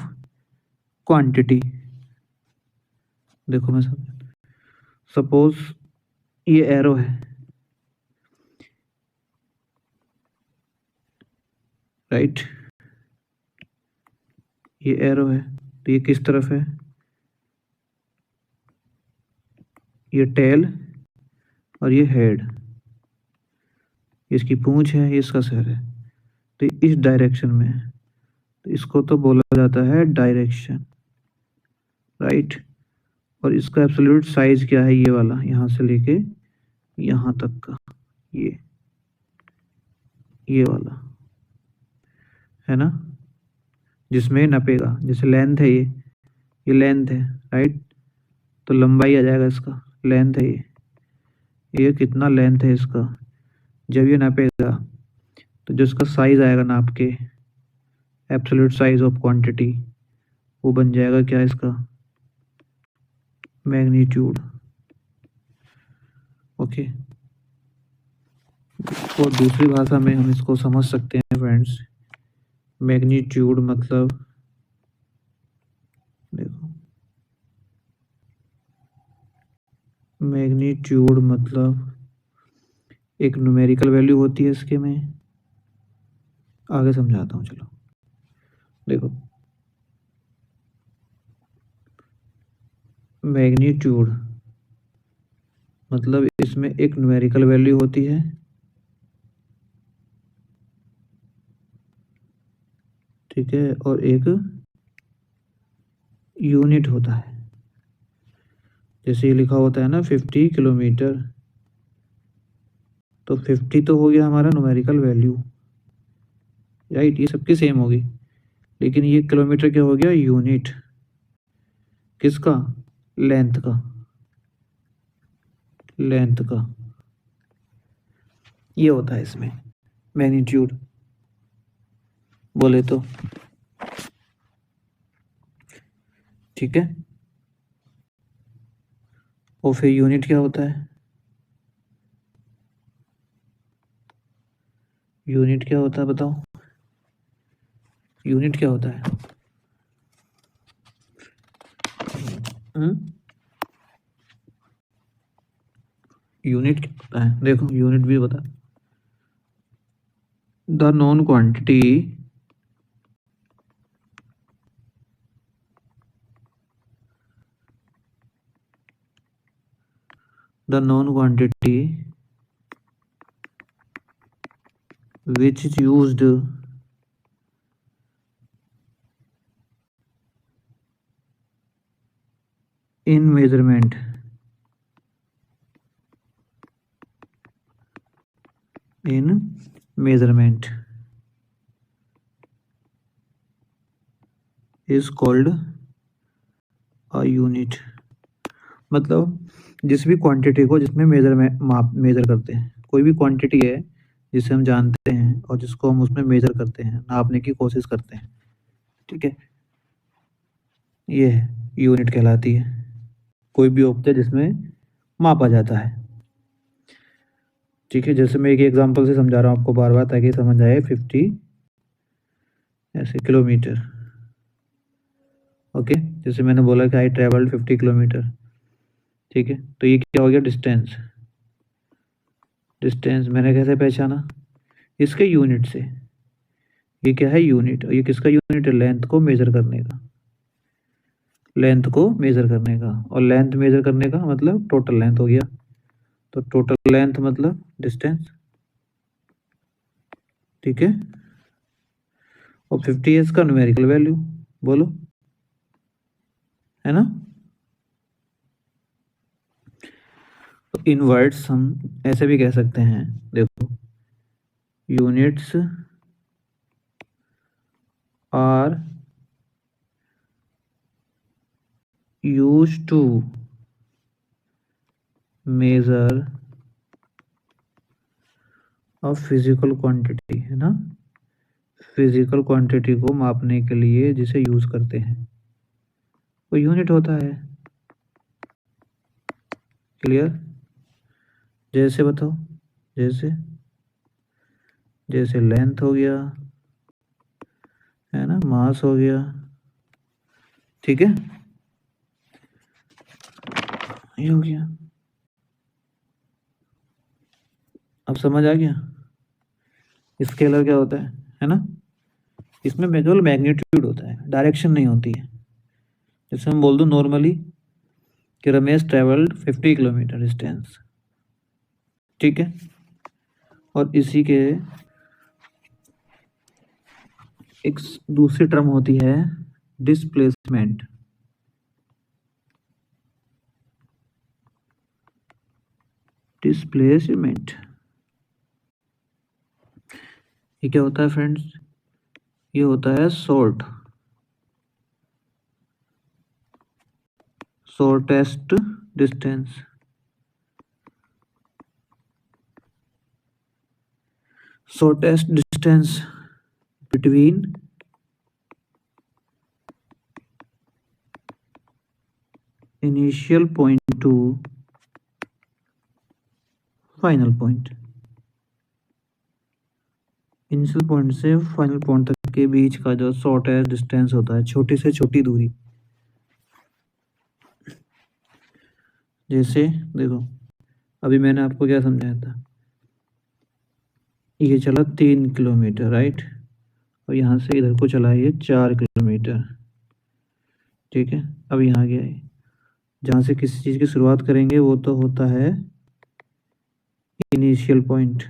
quantity. देखो मैं सपोज ये एरो है, राइट, ये एरो है तो ये किस तरफ है, ये टेल और ये हेड, इसकी पूंछ है, ये इसका सर है, तो इस डायरेक्शन में है, तो इसको तो बोला जाता है डायरेक्शन, राइट। और इसका एब्सोल्यूट साइज क्या है, ये वाला यहाँ से लेके यहाँ तक का, ये वाला है ना, जिसमें नपेगा, जैसे लेंथ है ये लेंथ है, राइट, तो लंबाई आ जाएगा इसका, लेंथ है ये कितना लेंथ है इसका, जब ये नापेगा तो जो इसका साइज आएगा नाप के, एब्सोल्यूट साइज ऑफ क्वांटिटी, वो बन जाएगा क्या इसका, मैग्नीट्यूड। ओके, और दूसरी भाषा में हम इसको समझ सकते हैं फ्रेंड्स, मैग्नीट्यूड मतलब देखो, मैग्नीट्यूड मतलब एक न्यूमेरिकल वैल्यू होती है इसके में, आगे समझाता हूँ चलो। देखो मैग्नीट्यूड मतलब इसमें एक न्यूमेरिकल वैल्यू होती है, ठीक है, और एक यूनिट होता है। जैसे ये लिखा होता है ना 50 किलोमीटर, तो 50 तो हो गया हमारा न्यूमेरिकल वैल्यू, राइट, ये सबकी सेम होगी, लेकिन ये किलोमीटर क्या हो गया, यूनिट किसका, लेंथ का, लेंथ का, ये होता है इसमें मैग्नीट्यूड बोले तो, ठीक है। और फिर यूनिट क्या होता है, यूनिट क्या होता है बताओ, यूनिट क्या होता है? यूनिट क्या होता है? देखो यूनिट भी बता, the known quantity which is used in measurement is called a unit। मतलब जिस भी क्वांटिटी को जिसमें मेजर करते हैं, कोई भी क्वांटिटी है जिसे हम जानते हैं और जिसको हम उसमें मेजर करते हैं, नापने की कोशिश करते हैं, ठीक है, ये यूनिट कहलाती है। कोई भी ऑब्जेक्ट जिसमें मापा जाता है, ठीक है। जैसे मैं एक एग्जांपल से समझा रहा हूँ आपको बार बार ताकि समझ आए। 50 ऐसे किलोमीटर, ओके। जैसे मैंने बोला कि आई ट्रेवल्ड 50 किलोमीटर, ठीक है। तो ये क्या हो गया? डिस्टेंस। मैंने कैसे पहचाना? इसके यूनिट से। ये क्या है? यूनिट। ये किसका यूनिट है? लेंथ को मेजर करने का। और लेंथ मेजर करने का मतलब टोटल लेंथ हो गया। तो टोटल लेंथ मतलब डिस्टेंस, ठीक है। और 50 इसका न्यूमेरिकल वैल्यू, बोलो, है ना। तो इन वर्ड्स हम ऐसे भी कह सकते हैं, देखो, units are used to measure a physical quantity, है ना। फिजिकल क्वांटिटी को मापने के लिए जिसे यूज करते हैं वो यूनिट होता है। क्लियर? जैसे बताओ, जैसे जैसे लेंथ हो गया, है ना, मास हो गया, ठीक है, ये हो गया। अब समझ आ गया? स्केलर क्या होता है ना। इसमें केवल मैग्नीट्यूड होता है, डायरेक्शन नहीं होती है। जैसे हम बोल दो नॉर्मली कि रमेश ट्रेवल्ड 50 किलोमीटर डिस्टेंस, ठीक है। और इसी के एक दूसरी टर्म होती है डिस्प्लेसमेंट। ये क्या होता है फ्रेंड्स? ये होता है shortest distance. Shortest distance between initial point two final point. Initial point से फाइनल पॉइंट तक के बीच का जो शॉर्टेस्ट डिस्टेंस होता है, छोटी से छोटी दूरी। जैसे देखो, अभी मैंने आपको क्या समझाया था, ये चला 3 किलोमीटर, राइट, और यहाँ से इधर को चला ये 4 किलोमीटर, ठीक है। अब यहाँ गया है, जहाँ से किसी चीज़ की शुरुआत करेंगे वो तो होता है initial point,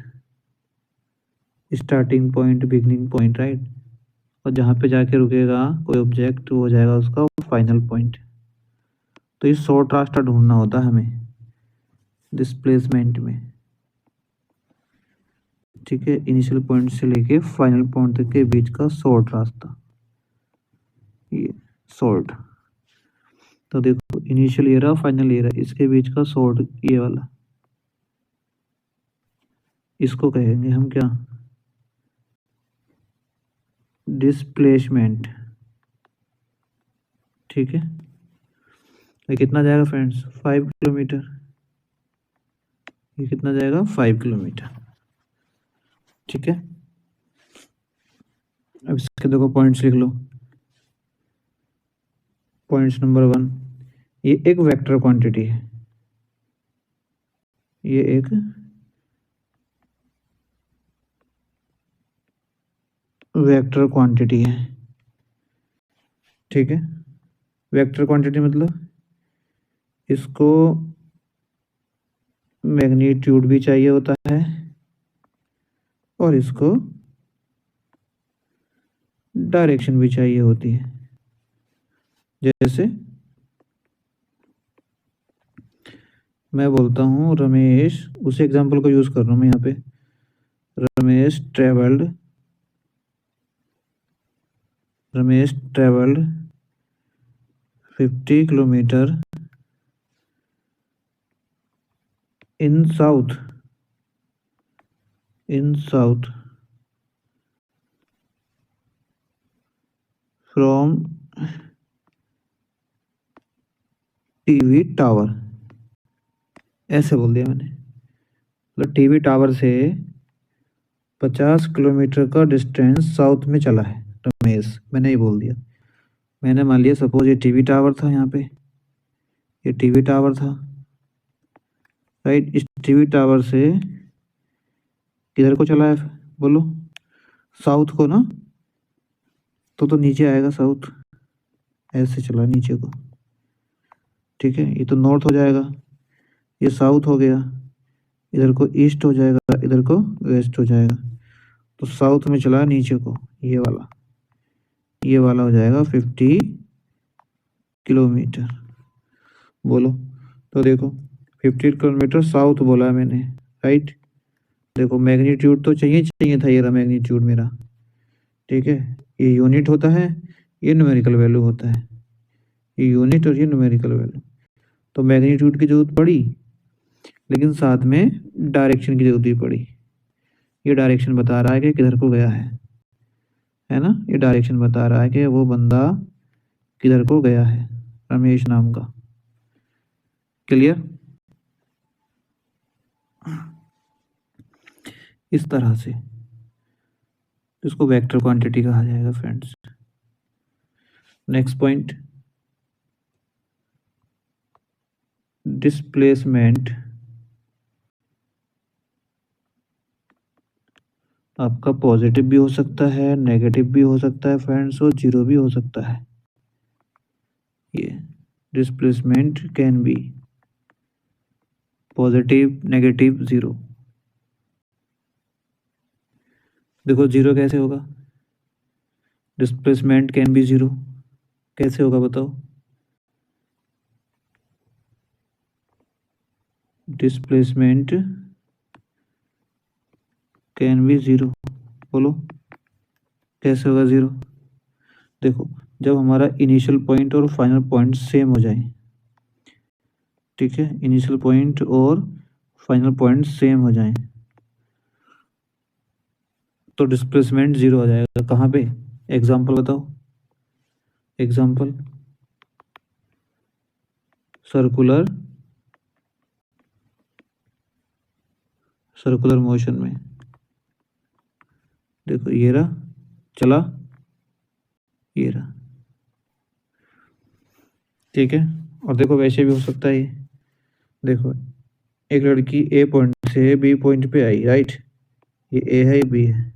starting point, beginning point, right. और जहाँ पे जाके रुकेगा कोई ऑब्जेक्ट, वो हो जाएगा उसका फाइनल पॉइंट। तो ये शॉर्ट रास्ता ढूंढना होता है हमें डिस्प्लेसमेंट में, ठीक है। इनिशियल पॉइंट से लेके फाइनल पॉइंट तक के बीच का शॉर्ट रास्ता, ये शॉर्ट। तो देखो, इनिशियल ये रहा, फाइनल ये रहा, इसके बीच का शॉर्ट ये वाला, इसको कहेंगे हम क्या? डिस्प्लेसमेंट, ठीक है। ये कितना जाएगा फ्रेंड्स? 5 किलोमीटर। ये कितना जाएगा? 5 किलोमीटर, ठीक है। अब इसके देखो पॉइंट्स लिख लो। पॉइंट्स नंबर 1, ये एक वेक्टर क्वांटिटी है, ये एक वेक्टर क्वांटिटी है, ठीक है। वेक्टर क्वांटिटी मतलब इसको मैग्नीट्यूड भी चाहिए होता है और इसको डायरेक्शन भी चाहिए होती है। जैसे मैं बोलता हूँ रमेश, उस एग्जांपल को यूज कर रहा हूँ मैं यहाँ पे। Ramesh travelled 50 kilometre in south from TV tower, ऐसे बोल दिया मैंने। मतलब टीवी टावर से 50 किलोमीटर का डिस्टेंस साउथ में चला है रमेश, मैंने ही बोल दिया। मैंने मान लिया सपोज ये टीवी टावर था, यहाँ पे ये टीवी टावर था, राइट। इस टीवी टावर से किधर को चला है बोलो, साउथ को ना, तो नीचे आएगा साउथ, ऐसे चला नीचे को, ठीक है। ये तो नॉर्थ हो जाएगा, ये साउथ हो गया, इधर को ईस्ट हो जाएगा, इधर को वेस्ट हो जाएगा। तो साउथ में चला नीचे को, ये वाला हो जाएगा 50 किलोमीटर। बोलो, तो देखो 50 किलोमीटर साउथ बोला है मैंने, राइट। देखो मैग्नीट्यूड तो चाहिए था, ये रहा मैग्नीट्यूड मेरा, ठीक है। ये यूनिट होता है, ये न्यूमेरिकल वैल्यू होता है, ये यूनिट और ये न्यूमेरिकल वैल्यू। तो मैग्नीट्यूड की जरूरत पड़ी, लेकिन साथ में डायरेक्शन की जरूरत भी पड़ी। ये डायरेक्शन बता रहा है कि किधर को गया है ना। ये डायरेक्शन बता रहा है कि वो बंदा किधर को गया है, रमेश नाम का। क्लियर? इस तरह से इसको वेक्टर क्वांटिटी कहा जाएगा फ्रेंड्स। नेक्स्ट पॉइंट, डिस्प्लेसमेंट आपका पॉजिटिव भी हो सकता है, नेगेटिव भी हो सकता है फ्रेंड्स, और जीरो भी हो सकता है। ये displacement can be positive, negative, zero. देखो जीरो कैसे होगा, डिस्प्लेसमेंट कैन बी जीरो कैसे होगा बताओ। डिस्प्लेसमेंट कैन बी जीरो, बोलो कैसे होगा जीरो। देखो जब हमारा इनिशियल पॉइंट और फाइनल पॉइंट सेम हो जाए, ठीक है, इनिशियल पॉइंट और फाइनल पॉइंट सेम हो जाए तो डिस्प्लेसमेंट जीरो हो जाएगा। कहाँ पे? एग्जांपल बताओ, एग्जांपल सर्कुलर मोशन में। देखो ये रहा चला, ये रहा, ठीक है। और देखो वैसे भी हो सकता है, देखो एक लड़की ए पॉइंट से बी पॉइंट पे आई, राइट। ये ए है, ये बी है।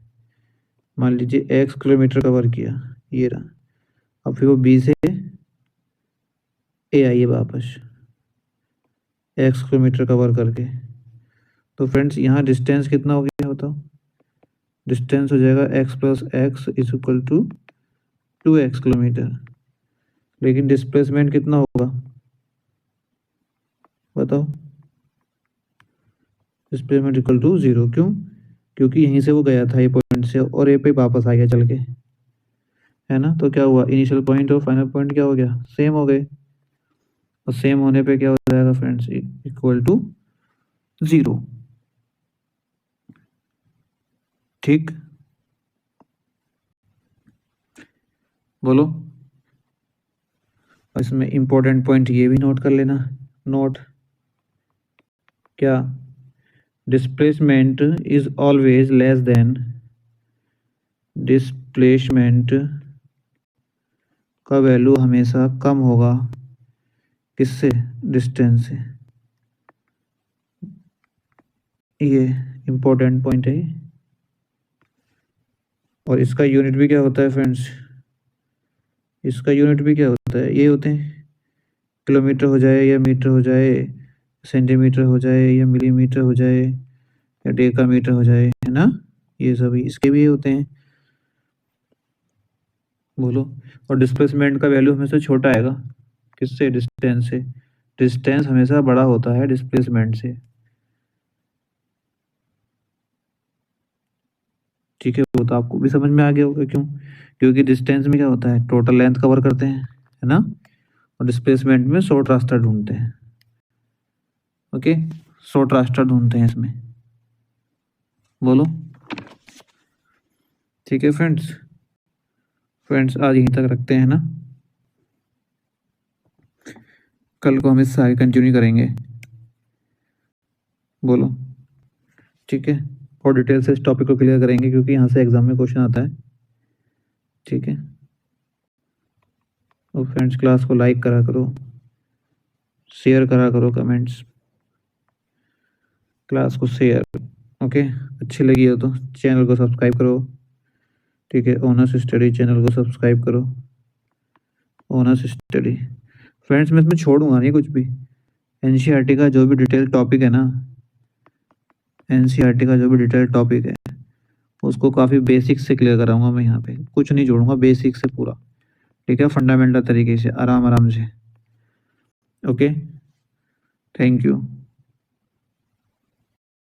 मान लीजिए x किलोमीटर कवर किया, ये रहा। अब फिर वो बी से ए आई है वापस x किलोमीटर कवर करके। तो फ्रेंड्स यहाँ डिस्टेंस कितना हो गया बताओ। डिस्टेंस हो जाएगा x plus x is equal to 2x kilometre. लेकिन डिस्प्लेसमेंट कितना होगा बताओ। Displacement equal to zero. क्यों? क्योंकि यहीं से वो गया था ए पॉइंट से और ए पे वापस आ गया चल के, है ना। तो क्या हुआ, इनिशियल पॉइंट और फाइनल पॉइंट क्या हो गया, सेम हो गए। और सेम होने पे क्या हो जाएगा फ्रेंड्स, इक्वल टू जीरो। ठीक, बोलो। इसमें इंपॉर्टेंट पॉइंट ये भी नोट कर लेना, नोट क्या, displacement is always less than displacement का वैल्यू हमेशा कम होगा किससे, डिस्टेंस से। ये इम्पोर्टेंट पॉइंट है और इसका यूनिट भी क्या होता है फ्रेंड्स, इसका यूनिट भी क्या होता है, ये होते हैं किलोमीटर हो जाए या मीटर हो जाए, सेंटीमीटर हो जाए या मिलीमीटर हो जाए या डेकामीटर हो जाए, है ना, ये सभी इसके भी होते हैं। बोलो। और डिस्प्लेसमेंट का वैल्यू हमेशा छोटा आएगा किससे, डिस्टेंस से। डिस्टेंस हमेशा बड़ा होता है डिस्प्लेसमेंट से। ठीक है, वो तो आपको भी समझ में आ गया होगा क्यों, क्योंकि डिस्टेंस में क्या होता है, टोटल लेंथ कवर करते हैं, है ना, और डिस्प्लेसमेंट में शॉर्ट रास्ता ढूंढते हैं। ओके, शॉर्ट रास्ता ढूंढते हैं इसमें। बोलो। ठीक है फ्रेंड्स, आज यहीं तक रखते हैं ना, कल को हम इससे आगे कंटिन्यू करेंगे। बोलो। ठीक है, और डिटेल से इस टॉपिक को क्लियर करेंगे क्योंकि यहाँ से एग्जाम में क्वेश्चन आता है। ठीक है, और फ्रेंड्स क्लास को लाइक करा करो, शेयर करा करो, कमेंट्स, क्लास को शेयर। ओके, अच्छी लगी हो तो चैनल को सब्सक्राइब करो। ठीक है, ऑनर्स स्टडी चैनल को सब्सक्राइब करो, ऑनर्स स्टडी। फ्रेंड्स मैं इसमें छोड़ूंगा नहीं कुछ भी, एनसीईआरटी का जो भी डिटेल टॉपिक है ना, एनसीईआरटी का जो भी डिटेल टॉपिक है उसको काफ़ी बेसिक से क्लियर कराऊंगा मैं, यहाँ पे कुछ नहीं जोड़ूंगा, बेसिक से पूरा। ठीक है, फंडामेंटल तरीके से, आराम आराम से। Okay, thank you.